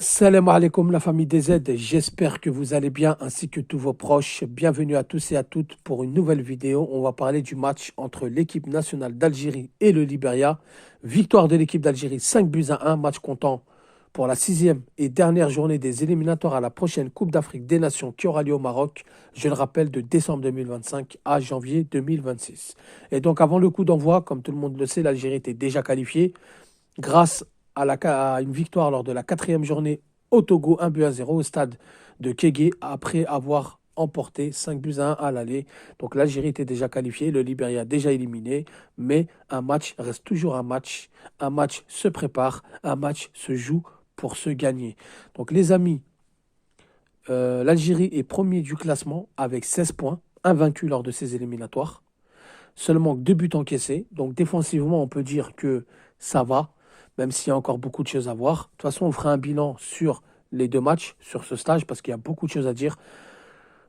Salam alaikum la famille DZ, j'espère que vous allez bien ainsi que tous vos proches. Bienvenue à tous et à toutes pour une nouvelle vidéo. On va parler du match entre l'équipe nationale d'Algérie et le Libéria. Victoire de l'équipe d'Algérie 5-1, match comptant pour la sixième et dernière journée des éliminatoires à la prochaine Coupe d'Afrique des Nations qui aura lieu au Maroc, je le rappelle, de décembre 2025 à janvier 2026. Et donc avant le coup d'envoi, comme tout le monde le sait, l'Algérie était déjà qualifiée grâce à une victoire lors de la quatrième journée au Togo, 1-0 au stade de Kégué, après avoir emporté 5-1 à l'aller. Donc l'Algérie était déjà qualifiée, le Libéria déjà éliminé, mais un match reste toujours un match se prépare, un match se joue pour se gagner. Donc les amis, l'Algérie est premier du classement avec 16 points, invaincu lors de ces éliminatoires. Seulement 2 buts encaissés. Donc défensivement, on peut dire que ça va, même s'il y a encore beaucoup de choses à voir. De toute façon, on fera un bilan sur les deux matchs, sur ce stage, parce qu'il y a beaucoup de choses à dire.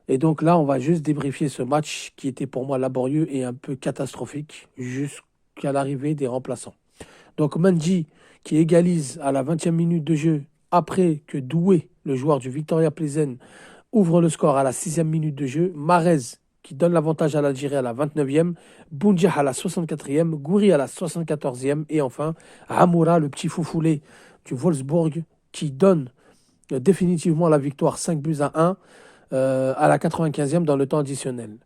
Et donc là, on va juste débriefer ce match qui était pour moi laborieux et un peu catastrophique jusqu'à l'arrivée des remplaçants. Donc Mendy qui égalise à la 20e minute de jeu après que Doué, le joueur du Victoria Plzen, ouvre le score à la 6e minute de jeu. Marez qui donne l'avantage à l'Algérie à la 29e. Boundiah à la 64e. Gouiri à la 74e. Et enfin, Amoura, le petit foufoulé du Wolfsburg, qui donne définitivement la victoire 5-1 à la 95e dans le temps additionnel.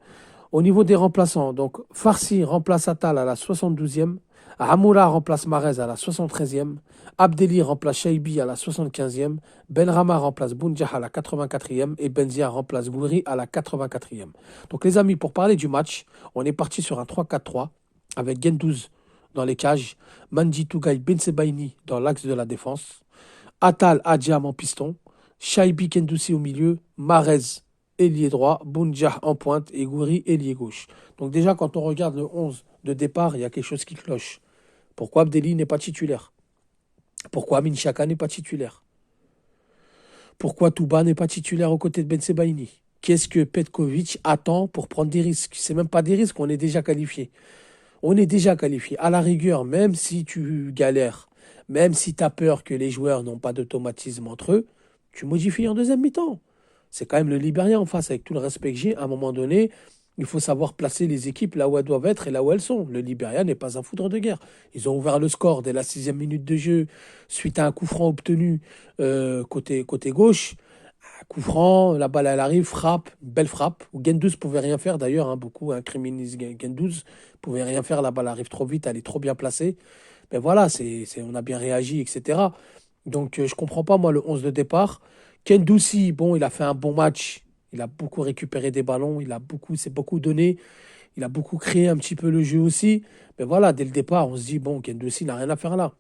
Au niveau des remplaçants, donc Farsi remplace Attal à la 72e, Amoura remplace Marez à la 73e, Abdelli remplace Chaibi à la 75e, Benrama remplace Boundiah à la 84e et Benzia remplace Gouiri à la 84e. Donc les amis, pour parler du match, on est parti sur un 3-4-3 avec Gendouzi dans les cages, Mandi Tougaï Bensebaini dans l'axe de la défense, Attal Adjam en piston, Chaibi Kendoussi au milieu, Marez ailier droit, Boundiah en pointe et Gouiri ailier gauche. Donc déjà, quand on regarde le 11 de départ, il y a quelque chose qui cloche. Pourquoi Abdelli n'est pas titulaire? Pourquoi Amin Chaka n'est pas titulaire? Pourquoi Touba n'est pas titulaire aux côtés de Ben Sebaini? Qu'est-ce que Petkovic attend pour prendre des risques? C'est même pas des risques, on est déjà qualifié. On est déjà qualifié. À la rigueur, même si tu galères, même si tu as peur que les joueurs n'ont pas d'automatisme entre eux, tu modifies en deuxième mi-temps. C'est quand même le Libéria en face, avec tout le respect que j'ai. À un moment donné, il faut savoir placer les équipes là où elles doivent être et là où elles sont. Le Libéria n'est pas un foudre de guerre. Ils ont ouvert le score dès la 6e minute de jeu, suite à un coup franc obtenu côté gauche. Un coup franc, la balle elle arrive, frappe, belle frappe. Gendouzi pouvait rien faire d'ailleurs, hein, beaucoup incriminisent Gendouzi, pouvait rien faire, la balle arrive trop vite, elle est trop bien placée. Mais voilà, on a bien réagi, etc. Donc je comprends pas moi le 11 de départ. Gendouzi, bon, il a fait un bon match, il a beaucoup récupéré des ballons, s'est beaucoup donné, il a beaucoup créé un petit peu le jeu aussi. Mais voilà, dès le départ, on se dit, bon, Gendouzi n'a rien à faire là.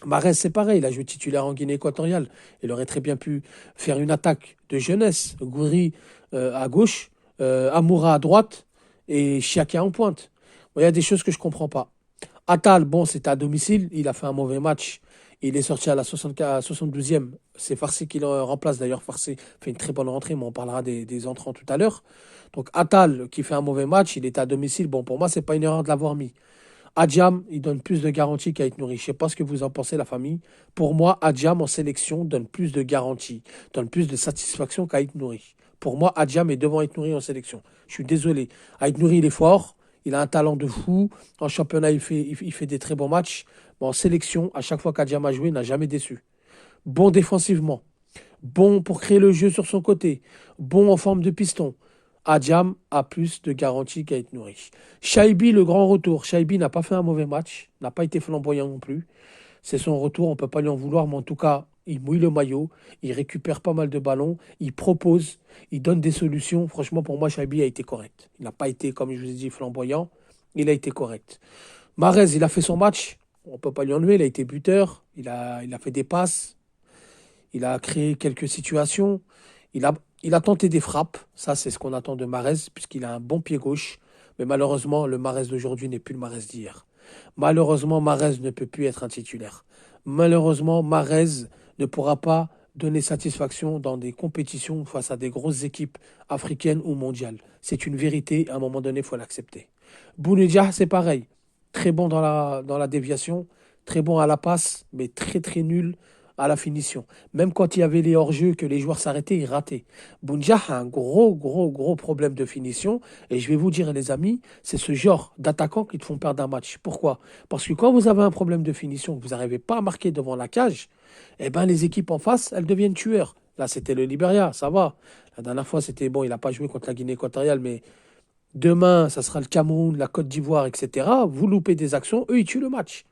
Marès, c'est pareil, il a joué titulaire en Guinée équatoriale. Il aurait très bien pu faire une attaque de jeunesse. Gouiri à gauche, Amoura à droite et Chiaka en pointe. Bon, il y a des choses que je ne comprends pas. Attal, bon, c'était à domicile, il a fait un mauvais match. Il est sorti à la 72e. C'est Farsi qui le remplace. D'ailleurs, Farsi fait une très bonne rentrée, mais on parlera des entrants tout à l'heure. Donc Attal, qui fait un mauvais match, il est à domicile. Bon, pour moi, c'est pas une erreur de l'avoir mis. Adjam, il donne plus de garanties qu'Ait Nouri. Je ne sais pas ce que vous en pensez, la famille. Pour moi, Adjam en sélection donne plus de garanties, donne plus de satisfaction qu'Ait Nouri. Pour moi, Adjam est devant Ait Nouri en sélection. Je suis désolé. Ait Nouri, il est fort. Il a un talent de fou. En championnat, il fait des très bons matchs. Mais en sélection, à chaque fois qu'Adjam a joué, il n'a jamais déçu. Bon défensivement. Bon pour créer le jeu sur son côté. Bon en forme de piston. Adjam a plus de garanties qu'Ait Nouri. Chaibi, le grand retour. Chaibi n'a pas fait un mauvais match, n'a pas été flamboyant non plus. C'est son retour, on ne peut pas lui en vouloir, mais en tout cas, il mouille le maillot, il récupère pas mal de ballons, il propose, il donne des solutions. Franchement, pour moi, Chaibi a été correct. Il n'a pas été, comme je vous ai dit, flamboyant, il a été correct. Marez, il a fait son match, on ne peut pas lui enlever, il a été buteur, il a fait des passes, il a créé quelques situations. Il a tenté des frappes. Ça, c'est ce qu'on attend de Marez, puisqu'il a un bon pied gauche. Mais malheureusement, le Marez d'aujourd'hui n'est plus le Marez d'hier. Malheureusement, Marez ne peut plus être un titulaire. Malheureusement, Marez ne pourra pas donner satisfaction dans des compétitions face à des grosses équipes africaines ou mondiales. C'est une vérité, à un moment donné, il faut l'accepter. Bounedjah, c'est pareil. Très bon dans la déviation, très bon à la passe, mais très très nul à la finition. Même quand il y avait les hors-jeux, que les joueurs s'arrêtaient, ils rataient. Bounja a un gros problème de finition. Et je vais vous dire, les amis, c'est ce genre d'attaquants qui te font perdre un match. Pourquoi? Parce que quand vous avez un problème de finition, que vous n'arrivez pas à marquer devant la cage, eh ben, les équipes en face, elles deviennent tueurs. Là, c'était le Liberia, ça va. La dernière fois, c'était bon, il n'a pas joué contre la Guinée équatoriale, mais demain, ça sera le Cameroun, la Côte d'Ivoire, etc. Vous loupez des actions, eux, ils tuent le match.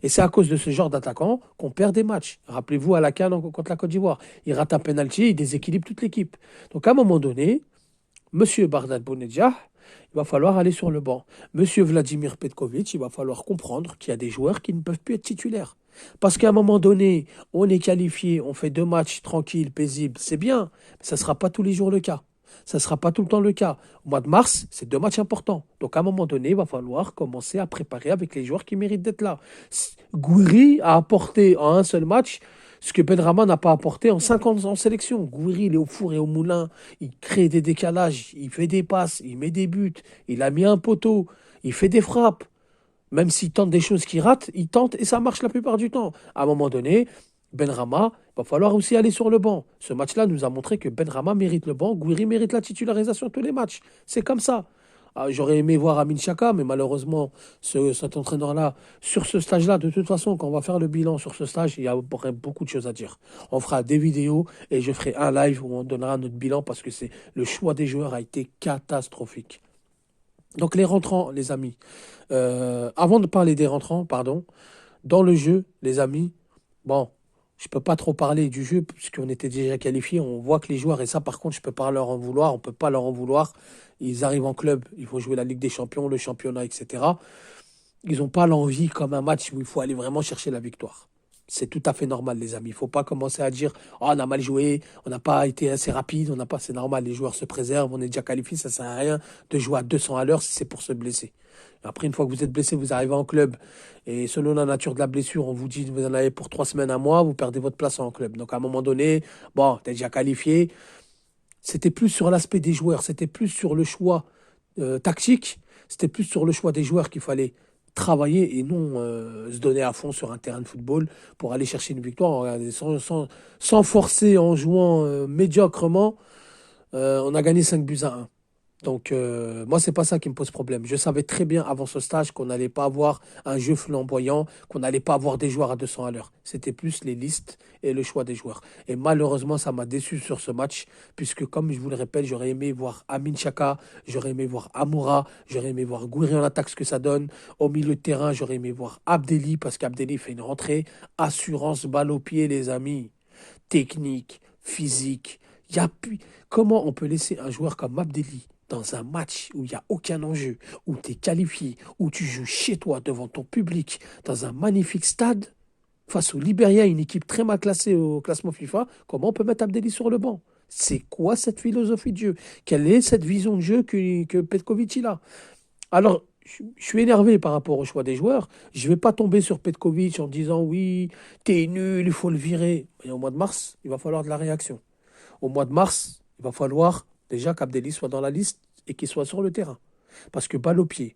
Et c'est à cause de ce genre d'attaquant qu'on perd des matchs. Rappelez-vous à la CAN contre la Côte d'Ivoire. Il rate un penalty, il déséquilibre toute l'équipe. Donc à un moment donné, Monsieur Bardal Bounedjah, il va falloir aller sur le banc. Monsieur Vladimir Petkovic, il va falloir comprendre qu'il y a des joueurs qui ne peuvent plus être titulaires. Parce qu'à un moment donné, on est qualifié, on fait 2 matchs tranquilles, paisibles, c'est bien, mais ça ne sera pas tous les jours le cas. Ça ne sera pas tout le temps le cas. Au mois de mars, c'est 2 matchs importants. Donc à un moment donné, il va falloir commencer à préparer avec les joueurs qui méritent d'être là. Gouiri a apporté en un seul match ce que Benrahma n'a pas apporté en 5 ans en sélection. Gouiri, il est au four et au moulin, il crée des décalages, il fait des passes, il met des buts, il a mis un poteau, il fait des frappes. Même s'il tente des choses qui ratent, il tente et ça marche la plupart du temps. À un moment donné, Benrahma, il va falloir aussi aller sur le banc. Ce match-là nous a montré que Benrahma mérite le banc, Gouiri mérite la titularisation tous les matchs. C'est comme ça. Ah, j'aurais aimé voir Amin Chaka, mais malheureusement, cet entraîneur-là, sur ce stage-là, de toute façon, quand on va faire le bilan sur ce stage, il y a beaucoup de choses à dire. On fera des vidéos et je ferai un live où on donnera notre bilan parce que le choix des joueurs a été catastrophique. Donc les rentrants, les amis. Avant de parler des rentrants, pardon, dans le jeu, les amis, bon, je peux pas trop parler du jeu puisqu'on était déjà qualifiés. On voit que les joueurs, et ça par contre, je peux pas leur en vouloir, on peut pas leur en vouloir. Ils arrivent en club, ils vont jouer la Ligue des Champions, le championnat, etc. Ils n'ont pas l'envie comme un match où il faut aller vraiment chercher la victoire. C'est tout à fait normal, les amis. Il ne faut pas commencer à dire oh, on a mal joué, on n'a pas été assez rapide, on n'a pas. C'est normal, les joueurs se préservent, on est déjà qualifié, ça ne sert à rien de jouer à 200 à l'heure si c'est pour se blesser. Après, une fois que vous êtes blessé, vous arrivez en club et selon la nature de la blessure, on vous dit vous en avez pour 3 semaines, un mois, vous perdez votre place en club. Donc à un moment donné, bon, tu es déjà qualifié. C'était plus sur l'aspect des joueurs, c'était plus sur le choix tactique, c'était plus sur le choix des joueurs qu'il fallait travailler et non se donner à fond sur un terrain de football pour aller chercher une victoire. Regardez, sans forcer, en jouant médiocrement, on a gagné 5 buts à 1. Donc, moi, c'est pas ça qui me pose problème. Je savais très bien avant ce stage qu'on n'allait pas avoir un jeu flamboyant, qu'on n'allait pas avoir des joueurs à 200 à l'heure. C'était plus les listes et le choix des joueurs. Et malheureusement, ça m'a déçu sur ce match, puisque, comme je vous le répète, j'aurais aimé voir Amin Chaka, j'aurais aimé voir Amoura, j'aurais aimé voir Gouiri en attaque, ce que ça donne. Au milieu de terrain, j'aurais aimé voir Abdelli, parce qu'Abdelli fait une rentrée. Assurance, balle au pied, les amis. Technique, physique. Y a... Comment on peut laisser un joueur comme Abdelli dans un match où il n'y a aucun enjeu, où tu es qualifié, où tu joues chez toi devant ton public, dans un magnifique stade, face au Liberia, une équipe très mal classée au classement FIFA, comment on peut mettre Abdelli sur le banc? C'est quoi cette philosophie de jeu? Quelle est cette vision de jeu que Petkovic il a? Alors, je suis énervé par rapport au choix des joueurs. Je ne vais pas tomber sur Petkovic en disant oui, t'es nul, il faut le virer. Et au mois de mars, il va falloir de la réaction. Au mois de mars, il va falloir déjà qu'Abdelli soit dans la liste et qu'il soit sur le terrain. Parce que balle au pied,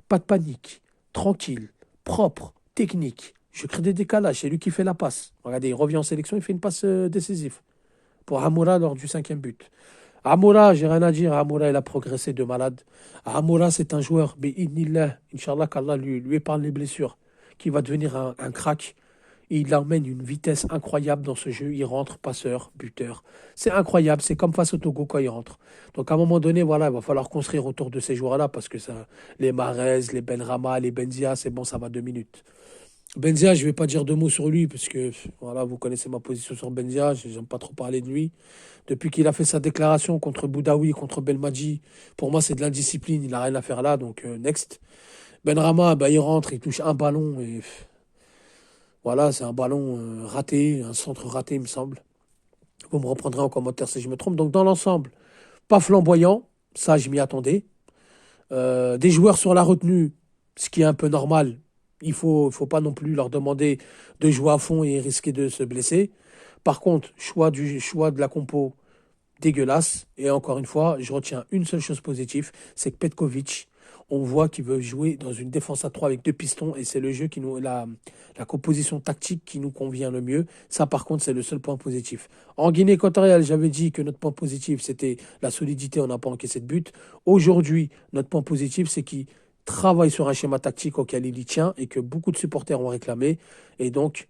pas de panique, tranquille, propre, technique. Je crée des décalages, c'est lui qui fait la passe. Regardez, il revient en sélection, il fait une passe décisive pour Amoura lors du 5e but. Amoura, j'ai rien à dire. Amoura, il a progressé de malade. Amoura, c'est un joueur, mais Inch'Allah, qu'Allah lui épargne les blessures, qui va devenir un crack. Et il emmène une vitesse incroyable dans ce jeu. Il rentre, passeur, buteur. C'est incroyable. C'est comme face au Togo quand il rentre. Donc à un moment donné, voilà, il va falloir construire autour de ces joueurs-là parce que ça, les Mahrez, les Benrahma, les Benzia, c'est bon, ça va 2 minutes. Benzia, je ne vais pas dire 2 mots sur lui parce que voilà, vous connaissez ma position sur Benzia. Je n'aime pas trop parler de lui. Depuis qu'il a fait sa déclaration contre Boudaoui, contre Belmadi, pour moi, c'est de l'indiscipline. Il n'a rien à faire là. Donc, next. Benrahma, bah, il rentre, il touche un ballon et voilà, c'est un ballon raté, un centre raté, il me semble. Vous me reprendrez en commentaire si je me trompe. Donc, dans l'ensemble, pas flamboyant. Ça, je m'y attendais. Des joueurs sur la retenue, ce qui est un peu normal. Il faut pas non plus leur demander de jouer à fond et risquer de se blesser. Par contre, choix de la compo dégueulasse. Et encore une fois, je retiens une seule chose positive, c'est que Petkovic, on voit qu'il veut jouer dans une défense à 3 avec deux pistons et c'est le jeu qui nous, la composition tactique qui nous convient le mieux. Ça, par contre, c'est le seul point positif. En Guinée équatoriale, j'avais dit que notre point positif, c'était la solidité, on n'a pas encaissé de but. Aujourd'hui, notre point positif, c'est qu'il travaille sur un schéma tactique auquel il y tient et que beaucoup de supporters ont réclamé. Et donc,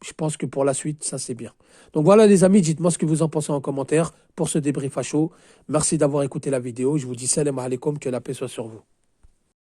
je pense que pour la suite, ça c'est bien. Donc voilà les amis, dites-moi ce que vous en pensez en commentaire pour ce débrief à chaud. Merci d'avoir écouté la vidéo. Je vous dis salam alaikum, que la paix soit sur vous.